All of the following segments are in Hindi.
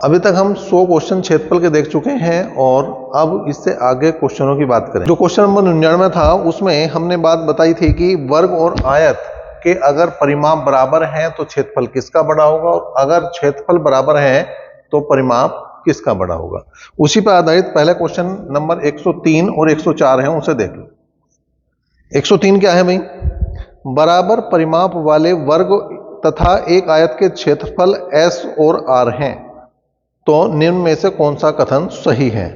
अभी तक हम 100 क्वेश्चन क्षेत्रफल के देख चुके हैं और अब इससे आगे क्वेश्चनों की बात करें। जो क्वेश्चन नंबर 99 था उसमें हमने बात बताई थी कि वर्ग और आयत के अगर परिमाप बराबर हैं तो क्षेत्रफल किसका बड़ा होगा और अगर क्षेत्रफल बराबर है तो परिमाप किसका बड़ा होगा। उसी पर आधारित पहला क्वेश्चन नंबर 103 और 104 है, उसे देख लो। 103 क्या है भाई? बराबर परिमाप वाले वर्ग तथा एक आयत के क्षेत्रफल S और R हैं तो निम्न में से कौन सा कथन सही है।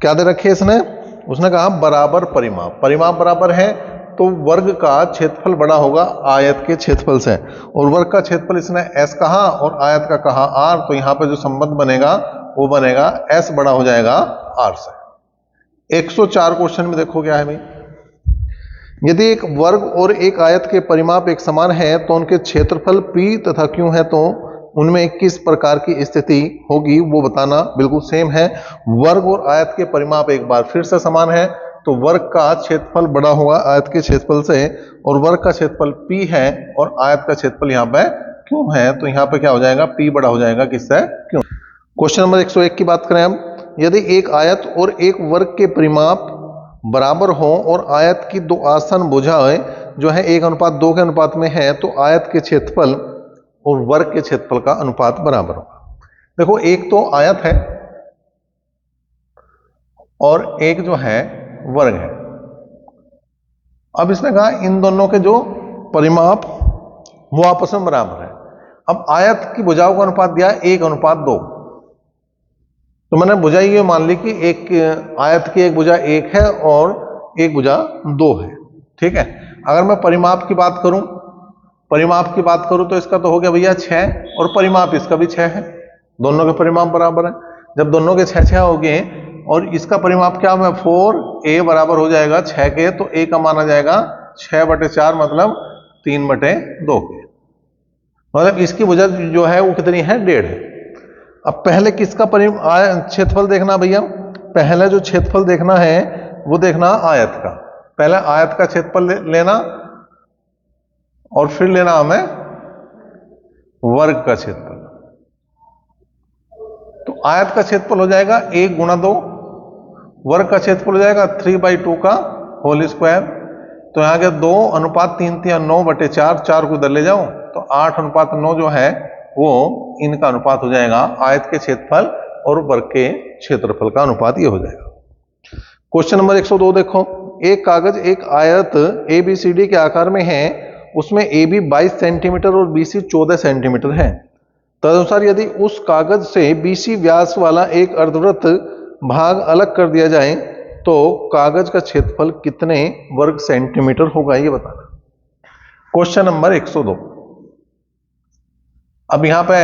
क्या दे रखे इसने? उसने कहा बराबर परिमाप, परिमाप बराबर है तो वर्ग का क्षेत्रफल बड़ा होगा आयत के क्षेत्रफल से, और वर्ग का क्षेत्रफल इसने S कहा और आयत का कहा R, तो यहां पे जो संबंध बनेगा वो बनेगा S बड़ा हो जाएगा R से। 104 क्वेश्चन में देखो क्या है भाई। यदि एक वर्ग और एक आयत के परिमाप एक समान है तो उनके क्षेत्रफल P तथा Q है तो उनमें किस प्रकार की स्थिति होगी वो बताना। बिल्कुल सेम है। वर्ग और आयत के परिमाप एक बार फिर से समान है तो वर्ग का क्षेत्रफल बड़ा होगा आयत के क्षेत्रफल से, और वर्ग का क्षेत्रफल P है और आयत का क्षेत्रफल यहाँ पे Q है, तो यहाँ पे क्या हो जाएगा? P बड़ा हो जाएगा किससे? Q। क्वेश्चन नंबर 101 की बात करें हम। यदि एक आयत और एक वर्ग के परिमाप बराबर हो और आयत की दो आसन भुजाएं जो है 1:2 के अनुपात में है तो आयत के क्षेत्रफल और वर्ग के क्षेत्रफल का अनुपात बराबर होगा। देखो, एक तो आयत है और एक जो है वर्ग है। अब इसने कहा इन दोनों के जो परिमाप वो आपस में बराबर है। अब आयत की भुजाओं का अनुपात दिया 1:2, तो मैंने भुजा ये मान ली कि एक आयत की एक भुजा 1 है और एक भुजा 2 है। ठीक है। अगर मैं परिमाप की बात करूं तो इसका तो हो गया भैया 6 और परिमाप इसका भी 6 है, दोनों के परिमाप बराबर है। जब दोनों के 6 हो गए और इसका परिमाप क्या है 4, a बराबर हो जाएगा 6 के, तो a का मान आ जाएगा 6/4 मतलब 3/2 के। मतलब इसकी भुजा जो है वो कितनी है? 1.5 है। अब पहले किसका क्षेत्रफल देखना भैया? पहले जो क्षेत्रफल देखना है वो देखना आयत का। पहले आयत का क्षेत्रफल लेना और फिर लेना हमें वर्ग का क्षेत्रफल। तो आयत का क्षेत्रफल हो जाएगा 1×2, वर्ग का क्षेत्रफल हो जाएगा 3/2 का होल स्क्वायर। तो यहां के 2:3 9/4, 4 को इधर ले जाओ तो 8:9 जो है वो इनका अनुपात हो जाएगा। आयत के क्षेत्रफल और वर्ग के क्षेत्रफल का अनुपात ये हो जाएगा। क्वेश्चन नंबर 102 देखो। एक कागज एक आयत ABCD के आकार में है, उसमें AB 22 सेंटीमीटर और BC 14 सेंटीमीटर है। तदनुसार यदि उस कागज से BC व्यास वाला एक अर्धवृत्त भाग अलग कर दिया जाए तो कागज का क्षेत्रफल कितने वर्ग सेंटीमीटर होगा, ये बताना। Question number 102। अब यहां पे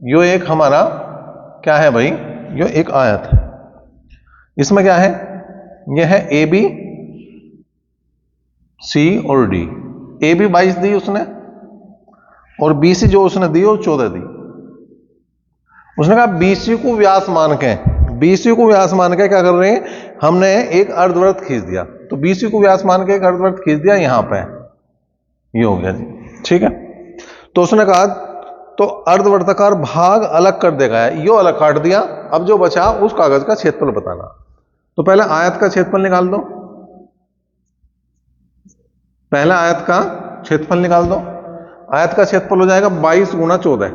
यो एक हमारा क्या है भाई? यो एक आयत है। इसमें क्या है? यह है AB, C और D। AB 22 दी उसने और BC जो उसने दी वो 14 दी। उसने कहा BC को व्यास मान के क्या कर रहे हैं? हमने एक अर्धवृत्त खींच दिया, तो BC को व्यास मान के एक अर्धवृत्त खींच दिया यहां पे, ये हो गया जी। ठीक है। तो उसने कहा तो अर्धवृत्ताकार भाग अलग कर देगा, यो अलग काट दिया। अब जो बचा उस कागज का क्षेत्रफल बताना। तो पहले आयत का क्षेत्रफल निकाल दो। पहले आयत का क्षेत्रफल निकाल दो। आयत का क्षेत्रफल हो जाएगा 22 × 14,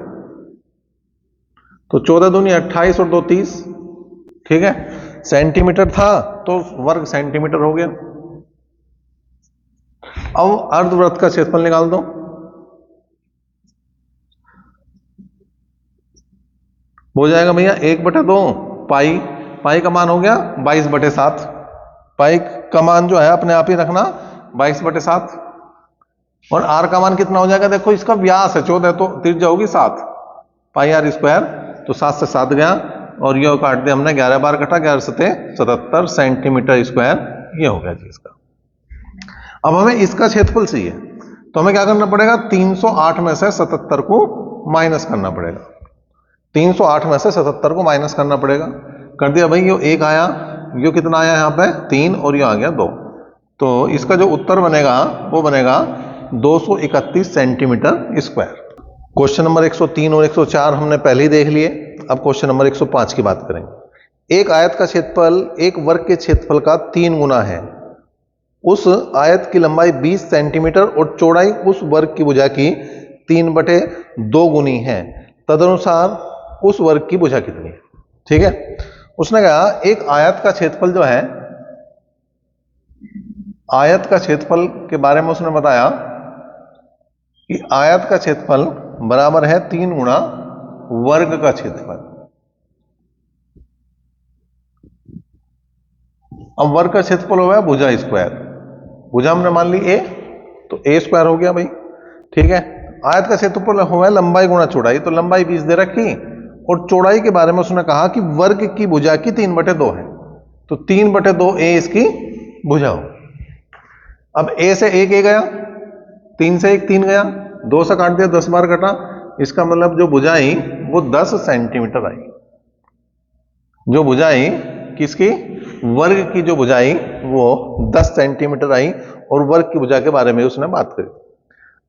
तो 14 दूनी 28 और 2 30। ठीक है। सेंटीमीटर था तो वर्ग सेंटीमीटर हो गया। अब अर्धवृत्त का क्षेत्रफल निकाल दो। हो जाएगा भैया 1/2 पाई। पाई का मान हो गया 22/7। पाई का मान जो है अपने आप ही रखना 22/7। और आर का मान कितना हो जाएगा? देखो इसका व्यास है 14 तो त्रिज्या होगी 7 πr², तो 7 से 7 गया और ये काट दिया हमने 11 बार कटा, 11 सते 77 सेंटीमीटर स्क्वायर ये हो गया जी इसका। अब हमें इसका क्षेत्रफल चाहिए तो हमें क्या करना पड़ेगा? 308 में से 77 को माइनस करना पड़ेगा। 308 में से 77 को माइनस करना पड़ेगा। कर दिया भाई। यो 1 आया, यो कितना आया यहाँ पे 3 और ये आ गया 2। तो इसका जो उत्तर बनेगा वो बनेगा 231 सेंटीमीटर स्क्वायर। क्वेश्चन नंबर 103 और 104 हमने पहले ही देख लिए। अब क्वेश्चन नंबर 105 की बात करेंगे। एक आयत का क्षेत्रफल एक वर्ग के क्षेत्रफल का 3 गुना है। उस आयत की लंबाई 20 सेंटीमीटर और चौड़ाई उस वर्ग की भुजा की 3/2 गुनी है। तदनुसार उस वर्ग की भुजा कितनी है? ठीक है, उसने कहा एक आयत का क्षेत्रफल जो है, आयत का क्षेत्रफल के बारे में उसने बताया कि आयत का क्षेत्रफल बराबर है 3 गुना वर्ग का क्षेत्रफल। अब वर्ग का क्षेत्रफल हो गया भुजा स्क्वायर। भुजा हमने मान ली ए, तो ए स्क्वायर हो गया भाई। ठीक है, आयत का क्षेत्रफल हो गया लंबाई गुणा चौड़ाई, तो लंबाई 20 दे रखी और चौड़ाई के बारे में उसने कहा कि वर्ग की भुजा की 3/2 है, तो 3/2 ए इसकी भुजा हो। अब ए से एक ए गया, 3 से एक 3 गया, 2 से काट दिया 10 बार कटा, इसका मतलब जो भुजाई वो 10 सेंटीमीटर आई। जो भुजाई किसकी? वर्ग की जो भुजाई वो 10 सेंटीमीटर आई और वर्ग की भुजा के बारे में उसने बात करी।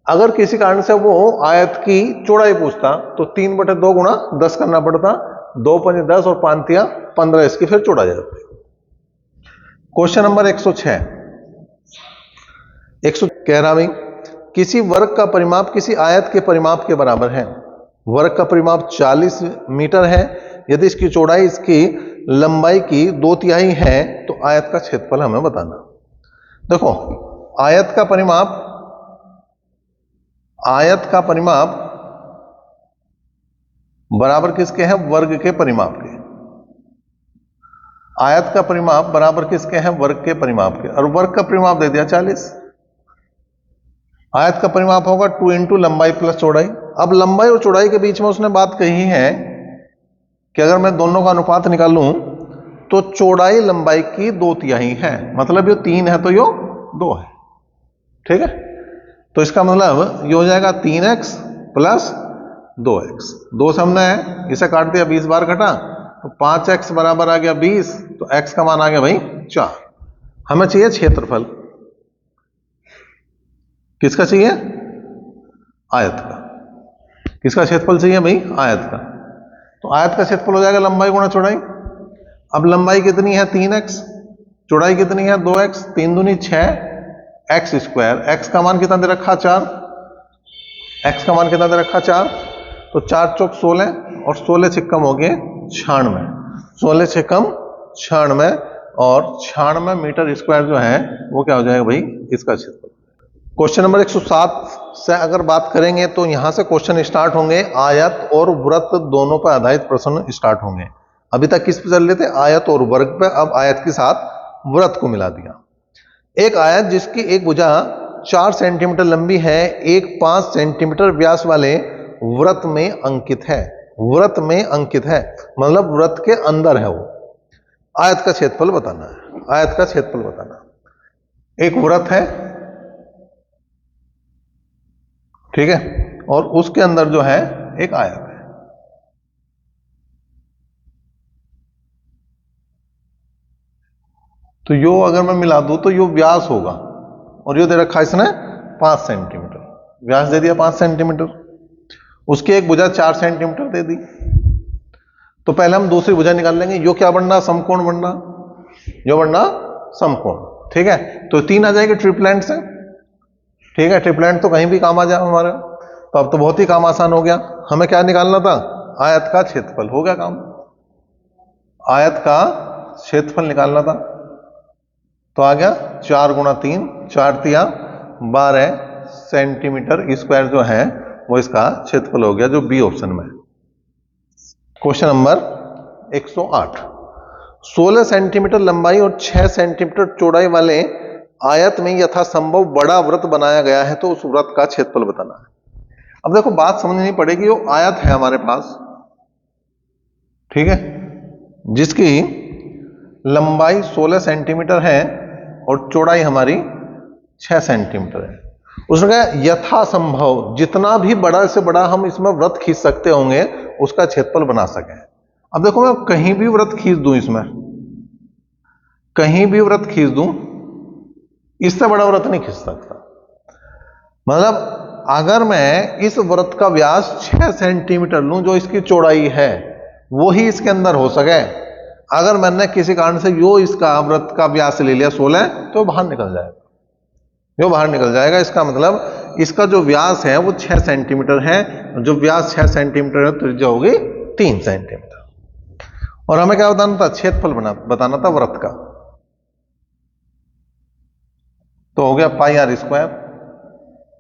अगर किसी कारण से वो आयत की चौड़ाई पूछता तो 3/2 गुणा 10 करना पड़ता, 2 पंजे 10 और 5 तिया 15 इसकी फिर चौड़ा जाती। क्वेश्चन नंबर 106 कह रहा भाई किसी वर्ग का परिमाप किसी आयत के परिमाप के बराबर है। वर्ग का परिमाप 40 मीटर है। यदि इसकी चौड़ाई इसकी लंबाई की 2/3 है तो आयत का क्षेत्रफल हमें बताना। देखो, आयत का परिमाप बराबर किसके हैं? वर्ग के परिमाप के। आयत का परिमाप बराबर किसके हैं? वर्ग के परिमाप के। और वर्ग का परिमाप दे दिया 40। आयत का परिमाप होगा 2 इंटू लंबाई प्लस चौड़ाई। अब लंबाई और चौड़ाई के बीच में उसने बात कही है कि अगर मैं दोनों का अनुपात निकालूं तो चौड़ाई लंबाई की 2/3 है, मतलब ये 3 है तो ये 2 है। ठीक है, तो इसका मतलब ये हो जाएगा 3x प्लस 2x। 2 से हमने इसे काट दिया, 20 बार कटा, तो 5x बराबर आ गया 20, तो x का मान आ गया भाई 4। हमें चाहिए क्षेत्रफल। किसका चाहिए? आयत का। किसका क्षेत्रफल चाहिए भाई? आयत का। तो आयत का क्षेत्रफल हो जाएगा लंबाई गुणा चौड़ाई। अब लंबाई कितनी है? 3x, चौड़ाई कितनी है? 2x, 3 दूनी 6, x स्क्वायर। x का मान कितना दे रखा? 4। x का मान कितना दे रखा? 4। तो 4 चौक 16 और 16 छिक्कम हो गए 96। 16 छिक्कम 96 और 96 मीटर स्क्वायर जो है वो क्या हो जाएगा भाई? इसका क्षेत्रफल। क्वेश्चन नंबर 107 से अगर बात करेंगे तो यहां से क्वेश्चन स्टार्ट होंगे आयत और वृत्त दोनों पर आधारित प्रश्न स्टार्ट होंगे। अभी तक किस पे चल रहे थे? आयत और वर्ग पे। अब आयत के साथ वृत्त को मिला दिया। एक आयत जिसकी एक भुजा 4 सेंटीमीटर लंबी है, एक 5 सेंटीमीटर व्यास वाले वृत्त में अंकित है। वृत्त में अंकित है मतलब वृत्त के अंदर है वो। आयत का क्षेत्रफल बताना है। आयत का क्षेत्रफल बताना। एक वृत्त है, ठीक है, और उसके अंदर जो है एक आयत है। तो यो अगर मैं मिला दूं तो यो व्यास होगा और यो दे रखा है इसने 5 सेंटीमीटर। व्यास दे दिया 5 सेंटीमीटर, उसकी एक भुजा 4 सेंटीमीटर दे दी। तो पहले हम दूसरी भुजा निकाल लेंगे। यो क्या बनना? समकोण बनना। यो बनना समकोण। ठीक है, तो 3 आ जाएगी ट्रिपलेंट से। ठीक है, ट्रिपलेंट तो कहीं भी काम आ जाए हमारा। तो अब तो बहुत ही काम आसान हो गया। हमें क्या निकालना था? आयत का क्षेत्रफल। हो गया काम। आयत का क्षेत्रफल निकालना था, तो आ गया 4 गुणा 3, 4 तिया 12 सेंटीमीटर स्क्वायर जो है वो इसका क्षेत्रफल हो गया, जो बी ऑप्शन में। क्वेश्चन नंबर 108 16 सेंटीमीटर लंबाई और 6 सेंटीमीटर चौड़ाई वाले आयत में यथासंभव बड़ा वृत्त बनाया गया है, तो उस वृत्त का क्षेत्रफल बताना है। अब देखो, बात समझनी पड़ेगी। वो आयत है हमारे पास, ठीक है, जिसकी लंबाई 16 सेंटीमीटर है और चौड़ाई हमारी 6 सेंटीमीटर है। उसने कहा यथासंभव जितना भी बड़ा से बड़ा हम इसमें वृत्त खींच सकते होंगे उसका क्षेत्रफल बना सकें। अब देखो, मैं कहीं भी वृत्त खींच दूं, इसमें कहीं भी वृत्त खींच दूं, इससे बड़ा वृत्त नहीं खींच सकता। मतलब अगर मैं इस वृत्त का व्यास 6 सेंटीमीटर लूं जो इसकी चौड़ाई है, वो ही इसके अंदर हो सके। अगर मैंने किसी कारण से यो इसका वृत्त का व्यास ले लिया 16, तो बाहर निकल जाएगा, यो बाहर निकल जाएगा। इसका मतलब इसका जो व्यास है वो 6 सेंटीमीटर है। जो व्यास 6 सेंटीमीटर है, त्रिज्या होगी 3 सेंटीमीटर। और हमें क्या बताना था? क्षेत्रफल बताना था वृत्त का। तो हो गया पाई आर स्क्वायर,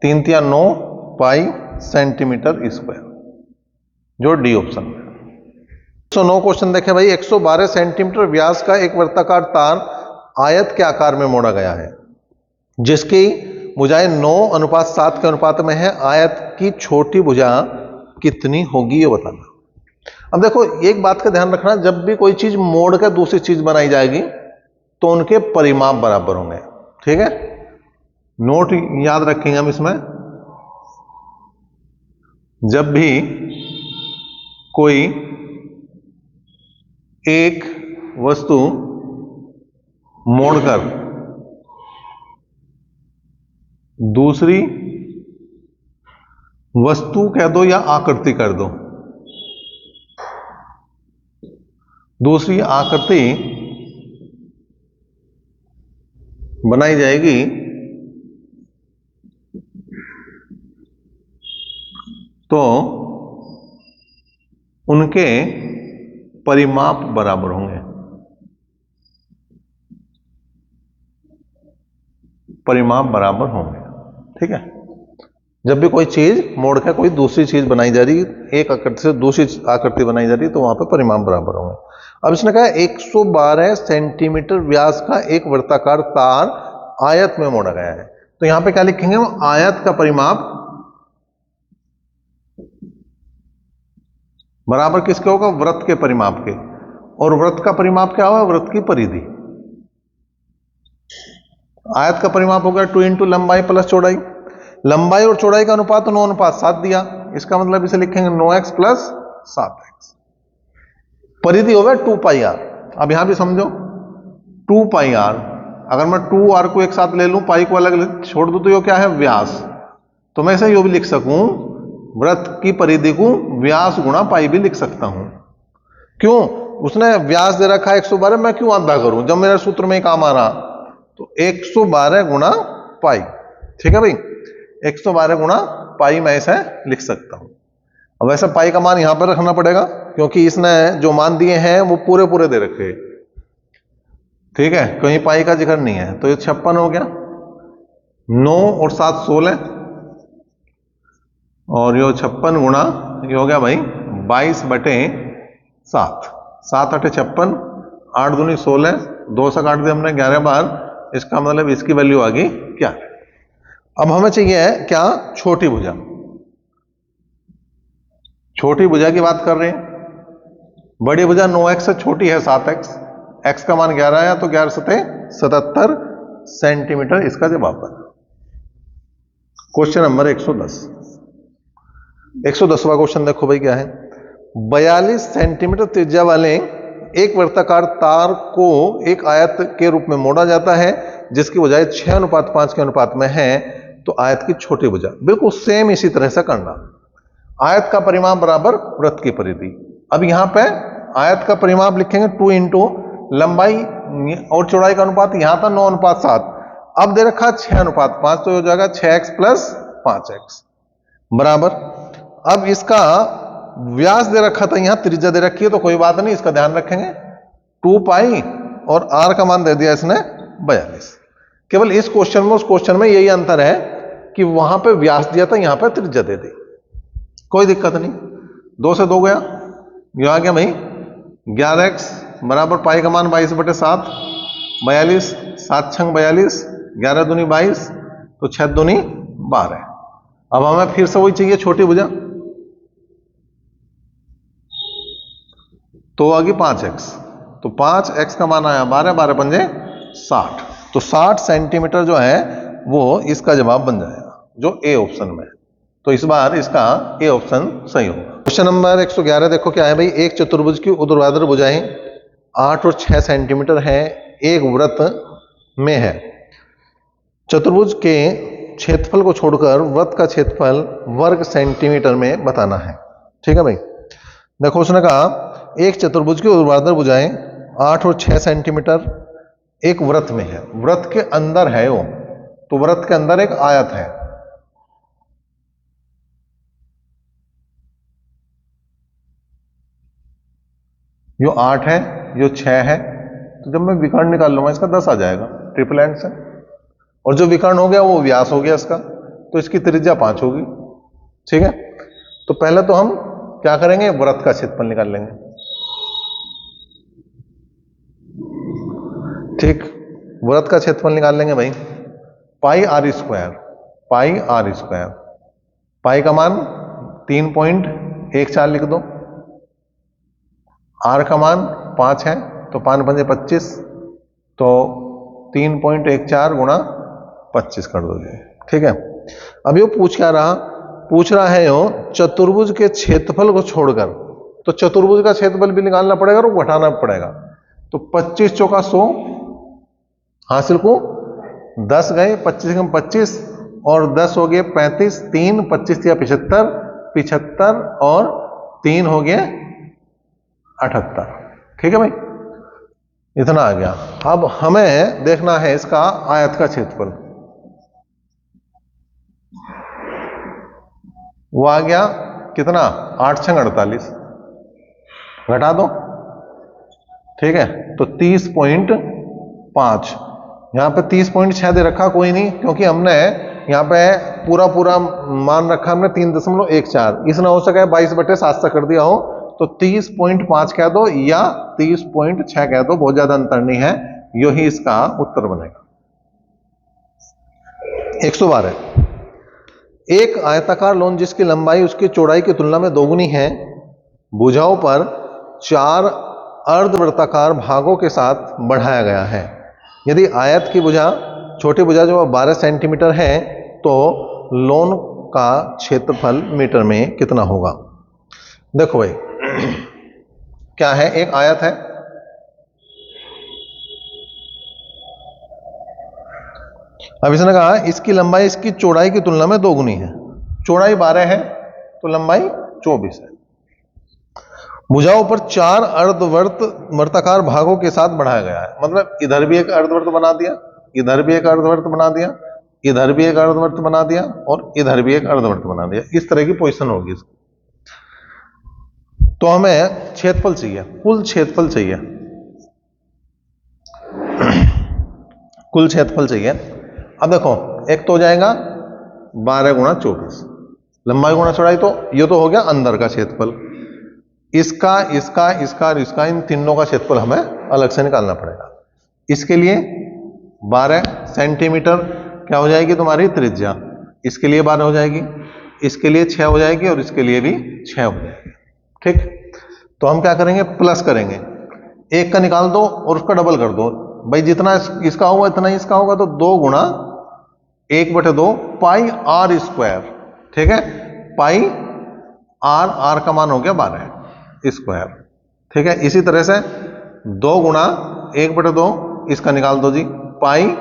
3 तिया 9 पाई सेंटीमीटर स्क्वायर, जो डी ऑप्शन में। 109 क्वेश्चन देखे भाई। 112 सेंटीमीटर व्यास का एक वृत्ताकार तार आयत के आकार में मोड़ा गया है, जिसकी भुजाएं 9:7 के अनुपात में है। आयत की छोटी भुजा कितनी होगी, ये बताना। अब देखो, एक बात का ध्यान रखना, जब भी कोई चीज मोड़ कर दूसरी चीज बनाई जाएगी तो उनके परिमाप बराबर होंगे। ठीक है, नोट याद रखेंगे हम इसमें। जब भी कोई एक वस्तु मोड़कर दूसरी वस्तु कह दो या आकृति कर दो, दूसरी आकृति बनाई जाएगी तो उनके परिमाप बराबर होंगे। परिमाप बराबर होंगे। ठीक है, जब भी कोई चीज मोड़ के कोई दूसरी चीज बनाई जा रही, एक आकृति से दूसरी आकृति बनाई जा रही, तो वहां पे परिमाप बराबर होंगे। अब इसने कहा 112 सेंटीमीटर व्यास का एक वृत्ताकार तार आयत में मोड़ा गया है। तो यहां पे क्या लिखेंगे हम? आयत का परिमाप बराबर किसके होगा? वृत्त के परिमाप के। और वृत्त का परिमाप क्या होगा? वृत्त की परिधि। आयत का परिमाप होगा 2 इंटू लंबाई प्लस चौड़ाई। लंबाई और चौड़ाई का अनुपात 9:7 दिया, इसका मतलब इसे लिखेंगे 9x प्लस 7x। परिधि होगा 2 पाई आर। अब यहां भी समझो 2 पाई आर, अगर मैं 2r को एक साथ ले लूं, पाई को अलग छोड़ दूं, तो ये क्या है? व्यास। तो मैं इसे यो भी लिख सकूं, वृत्त की परिधि को व्यास गुणा पाई भी लिख सकता हूं। क्यों? उसने व्यास दे रखा है 112, मैं क्यों आधा करूं जब मेरे सूत्र में काम आ रहा? तो 112 गुणा पाई। ठीक है भाई, 112 गुणा पाई मैं इसे लिख सकता हूं। अब वैसे पाई का मान यहां पर रखना पड़ेगा, क्योंकि इसने जो मान दिए हैं वो पूरे पूरे दे रखे हैं। ठीक है, कहीं पाई का जिक्र नहीं है। तो ये 56 हो गया, 9 और 7 16, और यो 56 गुणा ये हो गया भाई 22/7। 7 8 56, 8 दूनी 16, 2 से काट दिया हमने 11 बार। इसका मतलब इसकी वैल्यू आ गई क्या? अब हमें चाहिए है क्या? छोटी भुजा। छोटी भुजा की बात कर रहे हैं। बड़ी भुजा 9x से छोटी है 7x, x का मान 11 है, तो 11 सते 77 सेंटीमीटर इसका जवाब है। Question number 110। 110वां क्वेश्चन देखो भाई क्या है। 42 सेंटीमीटर त्रिज्या वाले एक वृत्ताकार तार को एक आयत के रूप में मोड़ा जाता है, जिसकी भुजाएं 6:5 के अनुपात में है। तो आयत की छोटी भुजा बिल्कुल सेम इसी तरह से करना। आयत का परिमाप बराबर वृत्त की परिधि। अब यहां पे आयत का परिमाप लिखेंगे 2 इंटू लंबाई और चौड़ाई का अनुपात, यहां था 9:7, अब दे रखा 6:5, तो हो जाएगा 6x प्लस 5x बराबर। अब इसका व्यास दे रखा था, यहां त्रिज्या दे रखी है, तो कोई बात नहीं, इसका ध्यान रखेंगे 2 पाई, और r का मान दे दिया इसने 42। केवल इस क्वेश्चन में उस क्वेश्चन में यही अंतर है कि वहां पे व्यास दिया था, यहां पे त्रिज्या दे दी। कोई दिक्कत नहीं, 2 से 2 गया, ये आ गया भाई 11x बराबर पाई का मान 22/7, 42, 7 छंग 42, 11 दूनी 22, तो 6 दूनी 12। अब हमें फिर से वही चाहिए छोटी भुजा, तो आ गई 5x, तो 5x का मान आया 12, 12 पंजे 60, तो 60 सेंटीमीटर जो है वो इसका जवाब बन जाएगा, जो ए ऑप्शन में है। तो इस बार इसका ए ऑप्शन सही होगा। क्वेश्चन नंबर 111 देखो क्या है भाई। एक चतुर्भुज की ऊर्ध्वाधर भुजाएं 8 और 6 सेंटीमीटर है, एक वृत्त में है। चतुर्भुज के क्षेत्रफल को छोड़कर वृत्त का क्षेत्रफल वर्ग सेंटीमीटर में बताना है। ठीक है भाई। देखो उसने कहा एक चतुर्भुज की ऊर्ध्वाधर भुजाएं 8 और 6 सेंटीमीटर एक वृत्त में है, वृत्त के अंदर है वो, तो वृत्त के अंदर एक आयत है। यो 8 है, यो 6 है, तो जब मैं विकर्ण निकाल लूंगा इसका 10 आ जाएगा ट्रिपल एंड से, और जो विकर्ण हो गया वो व्यास हो गया इसका, तो इसकी त्रिज्या 5 होगी। ठीक है, तो पहले तो हम क्या करेंगे, वृत्त का क्षेत्रफल निकाल लेंगे। ठीक, वृत्त का क्षेत्रफल निकाल लेंगे भाई, pi r square, pi r square, pi का मान 3.14 लिख दो, आर का मान 5 है, तो 5 पंजे 25, तो 3.14 गुणा 25 कर दो जी। ठीक है, अब ये पूछ क्या रहा, पूछ रहा है यो चतुर्भुज के क्षेत्रफल को छोड़कर, तो चतुर्भुज का क्षेत्रफल भी निकालना पड़ेगा और घटाना पड़ेगा, तो 25 चौका 100, हासिल को 10 गए, 25 कम 25 और 10 हो गए 35, 3 25 या 75, 75 और 3 हो गए 78। ठीक है भाई, इतना आ गया। अब हमें देखना है इसका आयत का क्षेत्रफल, वो आ गया कितना, 8 छंग 48, घटा दो। ठीक है, तो 30.5, यहां पे 30.6 दे रखा, कोई नहीं, क्योंकि हमने यहां पे पूरा पूरा मान रखा हमने 3.14, इस ना हो सके 22/7 से कर दिया हो, तो 30.5 कह दो या 30.6 कह दो, बहुत ज्यादा अंतर नहीं है, यही इसका उत्तर बनेगा। 112, एक आयताकार लोन जिसकी लंबाई उसकी चौड़ाई की तुलना में दोगुनी है, भुजाओं पर 4 अर्धवृत्ताकार भागों के साथ बढ़ाया गया है। यदि आयत की भुजा, छोटी भुजा जो 12 सेंटीमीटर है, तो लोन का क्षेत्रफल मीटर में कितना होगा। देखो भाई क्या है, एक आयत है, अब इसने कहा इसकी लंबाई इसकी चौड़ाई की तुलना में दोगुनी है, चौड़ाई 12 है तो लंबाई 24 है। भुजाओं पर 4 अर्धवृत्ताकार भागों के साथ बढ़ाया गया है, मतलब इधर भी एक अर्धवृत्त बना दिया, इधर भी एक अर्धवृत्त बना दिया, इधर भी एक अर्धवृत्त बना दिया और इधर भी एक अर्धवृत्त बना दिया, इस तरह की पोजीशन होगी इसकी। तो हमें क्षेत्रफल चाहिए, कुल क्षेत्रफल चाहिए, कुल क्षेत्रफल चाहिए। अब देखो एक तो हो जाएगा 12 गुणा 24, लंबाई गुणा चौड़ाई, तो ये तो हो गया अंदर का क्षेत्रफल, इसका इसका इसका और इसका, इन तीनों का क्षेत्रफल हमें अलग से निकालना पड़ेगा। इसके लिए 12 सेंटीमीटर क्या हो जाएगी तुम्हारी त्रिज्या, इसके लिए 12 हो जाएगी, इसके लिए 6 हो जाएगी और इसके लिए भी 6 हो जाएगी। ठीक, तो हम क्या करेंगे, प्लस करेंगे, एक का निकाल दो और उसका डबल कर दो भाई, जितना इसका होगा इतना ही इसका होगा, तो 2 गुणा 1/2 पाई आर स्क्वायर। ठीक है, पाई आर, आर का मान हो गया 12 स्क्वायर। ठीक है, इसी तरह से 2 गुणा 1/2 इसका निकाल दो जी, पाई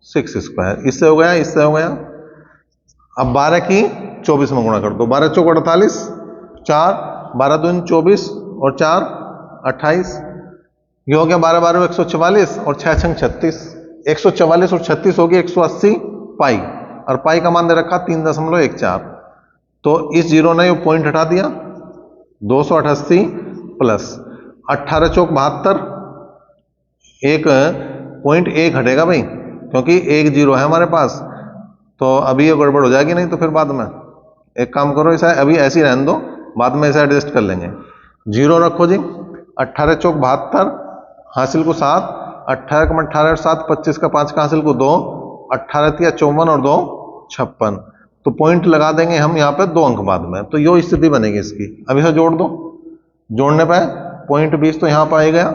6 स्क्वायर, इससे हो गया, इससे हो गया। अब 12 की 24 में गुणा कर दो, 12 चौक 48, 4 12 दूनी 24 और 4 28, ये हो गया 12 12 144 और 6 छंग 36, 144 और 36 हो गया 180 पाई, और पाई का मान दे रखा 3.14, तो इस जीरो ने ये पॉइंट हटा दिया, 288 प्लस 18 चौक 72, एक पॉइंट एक हटेगा भाई, क्योंकि एक जीरो है हमारे पास, तो अभी ये गड़बड़ हो जाएगी, नहीं तो फिर बाद में एक काम करो, ऐसा अभी ऐसे ही रहने दो, बाद में ऐसा एडजस्ट कर लेंगे। जीरो रखो जी, 18 चौक 72, हासिल को 7, 18 का 18 और 7 25 का 5 का हासिल को 2, 18 तिया 54 और 2 56, तो पॉइंट लगा देंगे हम यहाँ पे 2 अंक बाद में, तो यो स्थिति बनेगी इसकी। अब इसे जोड़ दो, जोड़ने पे पॉइंट 20 तो यहाँ पर आ गया,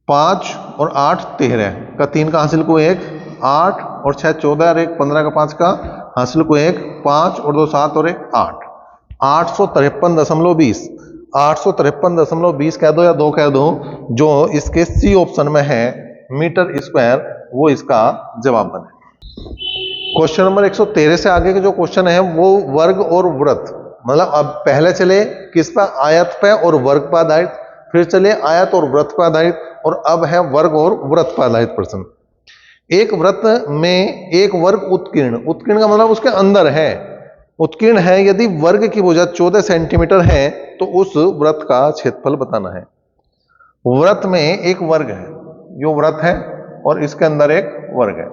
5 और 8 13 का 3 का हासिल को 1, 8 और 6 14 और 1 15 का 5 का हासिल को 1, 5 और 2 7 और 1 8, 853.20, 853.20 कह दो या 2 कह दो, जो इसके सी ऑप्शन में है मीटर स्क्वायर, वो इसका जवाब बने। क्वेश्चन नंबर 113 से आगे के जो क्वेश्चन है वो वर्ग और वृत्त, मतलब अब पहले चले किस पर, आयत पे और वर्ग पर आधारित, फिर चले आयत और वृत्त पर आधारित, और अब है वर्ग और वृत्त पर आधारित प्रश्न। एक वृत्त में एक वर्ग उत्कीर्ण, उत्कीर्ण का मतलब उसके अंदर है, उत्कीर्ण है, यदि वर्ग की भुजा 14 सेंटीमीटर है तो उस वृत्त का क्षेत्रफल बताना है। वृत्त में एक वर्ग है, यो वृत्त है और इसके अंदर एक वर्ग है,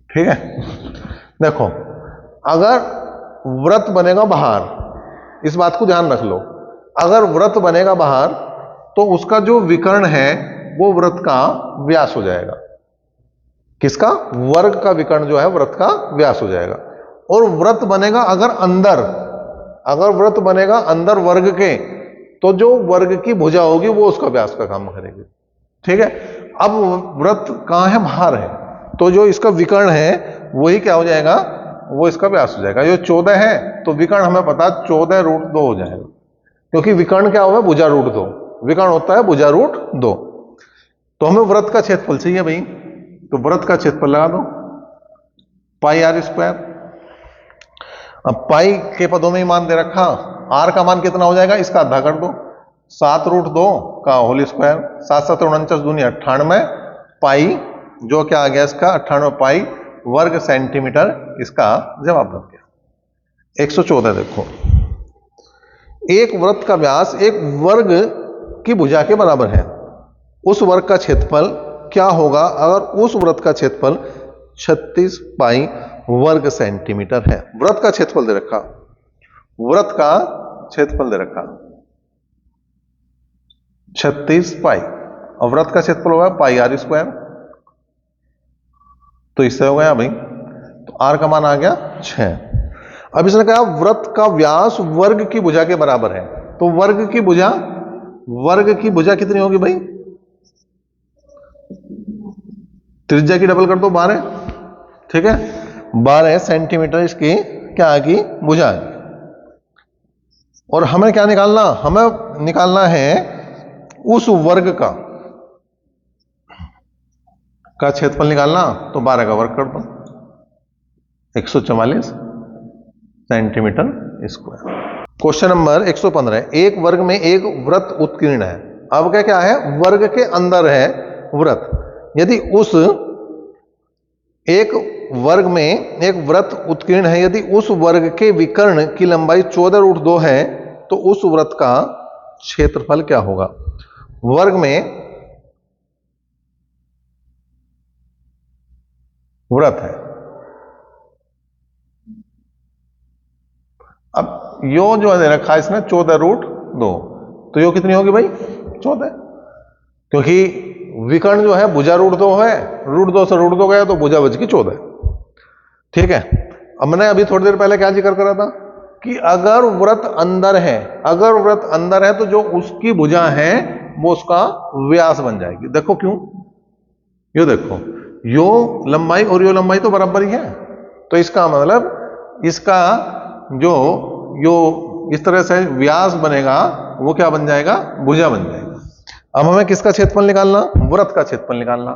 ठीक है। देखो अगर वृत्त बनेगा बाहर, इस बात को ध्यान रख लो, अगर वृत्त बनेगा बाहर तो उसका जो विकर्ण है वो वृत्त का व्यास हो जाएगा। किसका? वर्ग का विकर्ण जो है वृत्त का व्यास हो जाएगा। और वृत्त बनेगा अगर अंदर, अगर वृत्त बनेगा अंदर वर्ग के, तो जो वर्ग की भुजा होगी वो उसका व्यास का काम करेगी, ठीक है। अब वृत्त कहां है? बाहर है, तो जो इसका विकर्ण है वही क्या हो जाएगा? वो इसका व्यास हो जाएगा। जो 14 है तो विकर्ण हमें पता 14√2 हो जाएगा, क्योंकि विकर्ण क्या होगा? भुजा रूट 2, विकर्ण होता है भुजा रूट 2। तो हमें वृत्त का क्षेत्रफल चाहिए भाई, तो वृत्त का क्षेत्रफल लगा दो पाई आर स्क्वायर। अब पाई के पदों में ही मान दे रखा, आर का मान कितना हो जाएगा? इसका आधा कर दो, 7√2 का होल स्क्वायर, 7×7 = 49 दूनी 98 पाई, जो क्या आ गया इसका 98 पाई वर्ग सेंटीमीटर, इसका जवाब बन गया 114। देखो एक वृत्त का व्यास एक वर्ग की भुजा के बराबर है, उस वर्ग का क्षेत्रफल क्या होगा अगर उस वृत्त का क्षेत्रफल 36 पाई वर्ग सेंटीमीटर है। वृत्त का क्षेत्रफल दे रखा, वृत्त का क्षेत्रफल दे रखा 36 पाई, और वृत्त का क्षेत्रफल होगा पाई आर स्क्वायर, तो इससे हो गया भाई, तो आर का मान आ गया 6। अब इसने कहा वृत्त का व्यास वर्ग की भुजा के बराबर है, तो वर्ग की भुजा कितनी होगी भाई? त्रिज्या की डबल कर दो 12, ठीक है, 12 सेंटीमीटर इसकी क्या आ गई? भुजा आ गई। और हमें क्या निकालना? हमें निकालना है उस वर्ग का क्षेत्रफल निकालना, तो 12 का वर्ग कर दो 144 सेंटीमीटर स्क्वायर। क्वेश्चन नंबर 115, एक वर्ग में एक वृत्त उत्कीर्ण है। अब क्या है? वर्ग के अंदर है वृत्त, यदि उस एक वर्ग में एक वृत्त उत्कीर्ण है, यदि उस वर्ग के विकर्ण की लंबाई 14√2 है तो उस वृत्त का क्षेत्रफल क्या होगा? वर्ग में वृत्त है, अब यो जो है दे रखा है इसने 14√2, तो यो कितनी होगी भाई? 14, क्योंकि विकर्ण जो है भुजा √2 है, √2 से √2 गया तो भुजा बच गई 14, ठीक है। अब मैंने अभी थोड़ी देर पहले क्या जिक्र करा था कि अगर वृत्त अंदर है, अगर वृत्त अंदर है तो जो उसकी भुजा है वो उसका व्यास बन जाएगी। देखो क्यों? यो देखो, यो लंबाई और यो लंबाई तो बराबर ही है, तो इसका मतलब इसका जो यो इस तरह से व्यास बनेगा वो क्या बन जाएगा? भुजा बन जाएगा। अब हमें किसका क्षेत्रफल निकालना? वृत्त का क्षेत्रफल निकालना,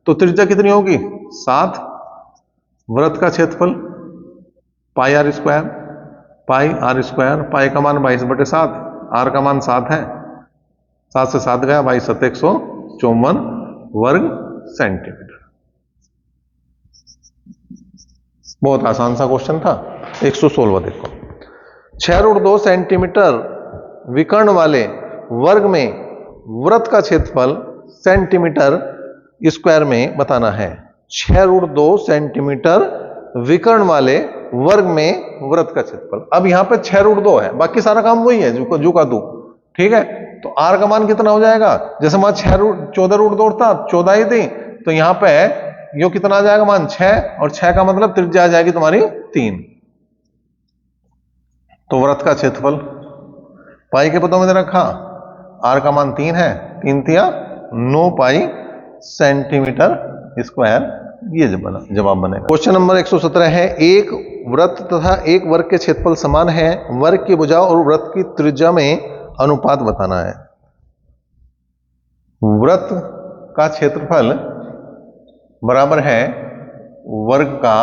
तो त्रिज्या कितनी होगी? 7, वृत्त का क्षेत्रफल pi r square, pi r square, pi का मान 22/7, आर का मान 7 है, 7 से 7 गया, 22 7 154 वर्ग सेंटीमीटर। बहुत आसान सा क्वेश्चन था। 116 देखो, 6√2 सेंटीमीटर विकर्ण वाले वर्ग में वृत्त का क्षेत्रफल सेंटीमीटर स्क्वायर में बताना है। 6√2 सेंटीमीटर विकर्ण वाले वर्ग में वृत्त का क्षेत्रफल। अब यहां पे 6√2 है, बाकी सारा काम वही है जो का तू, ठीक है। तो आर का मान कितना हो जाएगा? जैसे मान 14√2 था, 14 ही थी, तो यहां पे यो कितना आ जाएगा मान? 6, और 6 का मतलब त्रिज्या आ जाएगी तुम्हारी 3। तो वृत्त का क्षेत्रफल पाई के पदों में दे रखा, आर का मान 3 है, 3 तिया 9 पाई सेंटीमीटर स्क्वायर, ये जवाब बनेगा। क्वेश्चन नंबर 117 है, एक वृत्त तथा एक वर्ग के क्षेत्रफल समान है, वर्ग की भुजा और वृत्त की त्रिज्या में अनुपात बताना है। वृत्त का क्षेत्रफल बराबर है वर्ग का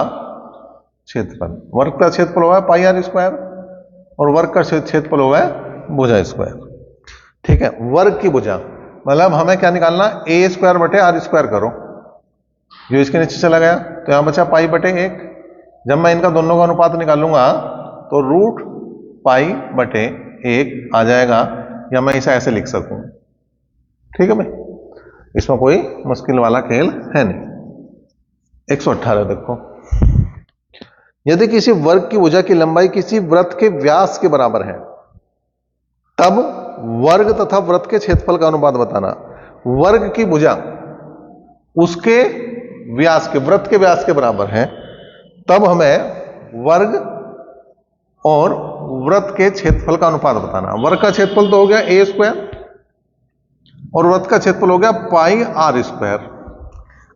क्षेत्रफल। वर्ग का क्षेत्रफल हुआ है पाई आर स्क्वायर और वर्ग का क्षेत्रफल हुआ है भुजा स्क्वायर। ठीक है, वर्ग की भुजा मतलब हमें क्या निकालना, ए स्क्वायर बटे आर स्क्वायर करो, जो इसके नीचे चला गया तो यहां बचा पाई बटे 1। जब मैं इनका दोनों का अनुपात निकालूंगा तो रूट पाई बटे 1 आ जाएगा, या मैं इसे ऐसे लिख सकूं। ठीक है भाई, इसमें कोई मुश्किल वाला खेल है नहीं। 118 देखो, यदि किसी वर्ग की भुजा की लंबाई किसी वृत्त के व्यास के बराबर है तब वर्ग तथा वृत्त के क्षेत्रफल का अनुपात बताना। वर्ग की भुजा उसके व्यास के, वृत्त के व्यास के बराबर है, तब हमें वर्ग और वृत्त के क्षेत्रफल का अनुपात बताना। वर्ग का क्षेत्रफल तो हो गया ए स्क्वायर और वृत्त का क्षेत्रफल हो गया पाई आर स्क्वायर।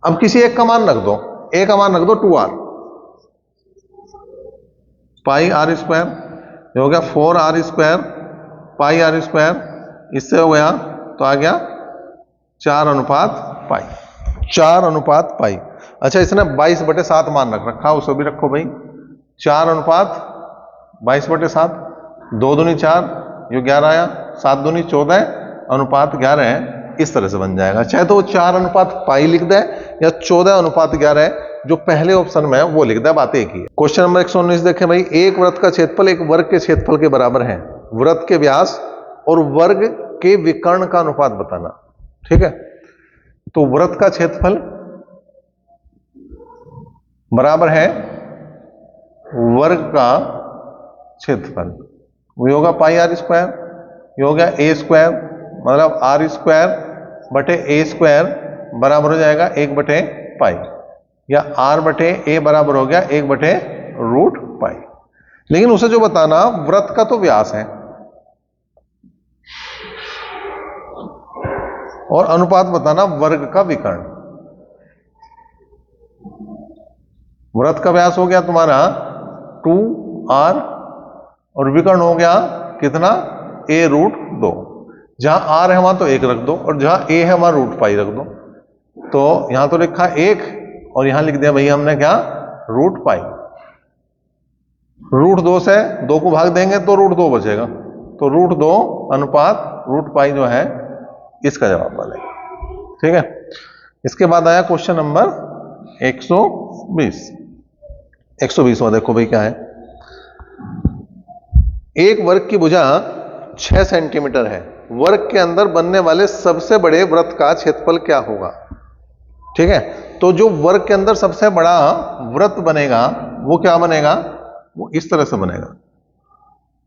अब किसी एक का मान रख दो, ए का मान रख दो 2r, पाई आर स्क्वायर, ये हो गया 4r square pi r square, इससे हो गया तो आ गया 4 अनुपात पाई, 4 अनुपात पाई। अच्छा, इसने 22/7 मान रख रखा, उसे भी रखो भाई, 4 अनुपात 22/7, 2 दूनी 4, जो 11 आया, 7 दूनी 14 अनुपात 11 है, इस तरह से बन जाएगा। चाहे तो वो 4 अनुपात पाई लिख दे या 14 अनुपात 11 जो पहले ऑप्शन में है वो लिख दे, बात एक ही है। क्वेश्चन नंबर 119 देखें भाई, एक वृत्त का क्षेत्रफल एक वर्ग के क्षेत्रफल के बराबर है, वृत्त के व्यास और वर्ग के विकर्ण का अनुपात बताना। ठीक है, तो वृत्त का क्षेत्रफल बराबर है वर्ग का क्षेत्रफल, वो होगा पाई आर स्क्वायर, ये हो गया ए स्क्वायर, मतलब आर स्क्वायर बटे ए स्क्वायर बराबर हो जाएगा 1 पाई, या आर बटे ए बराबर हो गया 1 पाई। लेकिन उसे जो बताना वृत्त का तो व्यास है और अनुपात बताना वर्ग का विकर्ण। वृत्त का व्यास हो गया तुम्हारा 2r और विकर्ण हो गया कितना, a√2। जहां r है वहां तो 1 रख दो और जहां a है वहां रूट पाई रख दो। तो यहां तो लिखा 1 और यहां लिख दिया भैया हमने क्या, रूट पाई। √2 से 2 को भाग देंगे तो √2 बचेगा, तो √2 अनुपात रूट पाई जो है इसका जवाब बनेगा। ठीक है, इसके बाद आया क्वेश्चन नंबर 120। 120वां देखो भाई क्या है, एक वर्ग की भुजा 6 सेंटीमीटर है, वर्ग के अंदर बनने वाले सबसे बड़े वृत्त का क्षेत्रफल क्या होगा। ठीक है, तो जो वर्ग के अंदर सबसे बड़ा वृत्त बनेगा वो क्या बनेगा, वो इस तरह से बनेगा।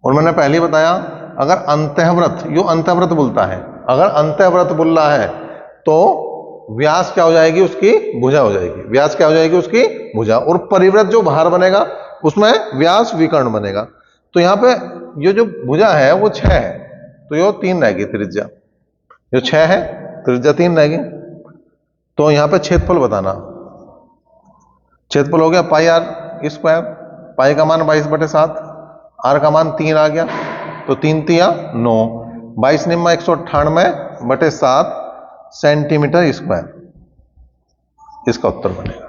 और मैंने पहले ही बताया, अगर अंतःवृत्त, यो अंतःवृत्त बोलता है, अगर अंतःवृत्त बोल रहा है तो व्यास क्या हो जाएगी, उसकी भुजा हो जाएगी। व्यास क्या हो जाएगी, उसकी भुजा। और परिवृत्त जो बाहर बनेगा उसमें व्यास विकर्ण बनेगा। तो यहां पे ये जो भुजा है वो 6 है, तो ये 3 रहेगी त्रिज्या, जो 6 है त्रिज्या 3 रहेगी। तो यहां पे क्षेत्रफल बताना, क्षेत्रफल हो गया पाई आर स्क्वायर, पाई का मान 22/7, आर का मान 3 आ गया, तो 3 तिया 9, 22 निम्मा 198/7 सेंटीमीटर स्क्वायर, इसका उत्तर बनेगा।